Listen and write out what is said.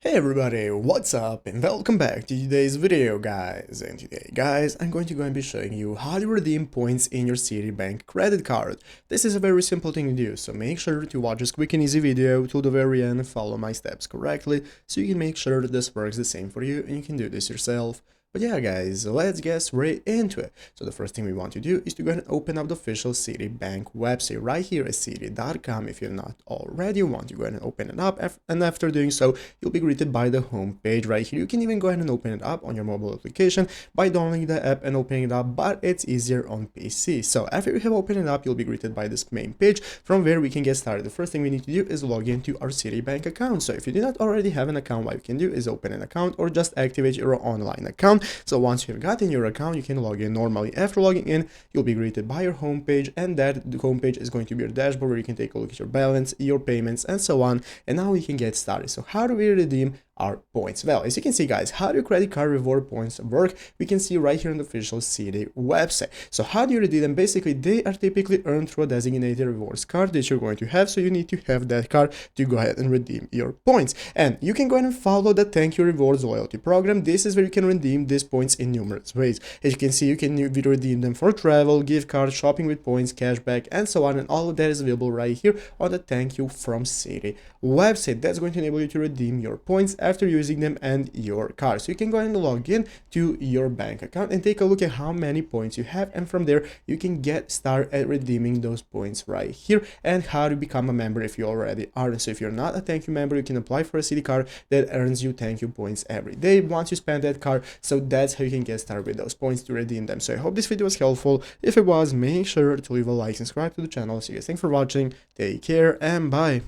Hey everybody, what's up and welcome back to today's video guys. And today guys, I'm going to be showing you how to redeem points in your Citibank credit card. This is a very simple thing to do, so make sure to watch this quick and easy video till the very end and follow my steps correctly so you can make sure that this works the same for you and you can do this yourself. But yeah guys, let's get straight into it. So the first thing we want to do is to go ahead and open up the official Citibank website right here at citi.com. If you're not already, you want to go ahead and open it up, and after doing so, you'll be greeted by the home page right here. You can even go ahead and open it up on your mobile application by downloading the app and opening it up, but it's easier on PC. So after you have opened it up, you'll be greeted by this main page from where we can get started. The first thing we need to do is log into our Citibank account. So if you do not already have an account, what you can do is open an account or just activate your online account. So once you've gotten your account, you can log in normally. After logging in, you'll be greeted by your homepage, and the homepage is going to be your dashboard where you can take a look at your balance, your payments, and so on. And now we can get started. So how do we redeem our points? Well, as you can see guys, how do credit card reward points work? We can see right here on the official Citi website. So how do you redeem them? Basically, they are typically earned through a designated rewards card that you're going to have, so you need to have that card to go ahead and redeem your points. And you can go ahead and follow the Thank You Rewards loyalty program. This is where you can redeem these points in numerous ways. As you can see, you can redeem them for travel, gift cards, shopping with points, cashback, and so on, and all of that is available right here on the Thank You from Citi website. That's going to enable you to redeem your points after using them and your card. So you can go ahead and log in to your bank account and take a look at how many points you have, and from there you can get started at redeeming those points right here, and how to become a member if you already are. So if you're not a Thank You member, you can apply for a Citi card that earns you Thank You points every day once you spend that card. So that's how you can get started with those points to redeem them. So I hope this video was helpful. If it was, make sure to leave a like and subscribe to the channel. So guys, thanks for watching, take care, and bye.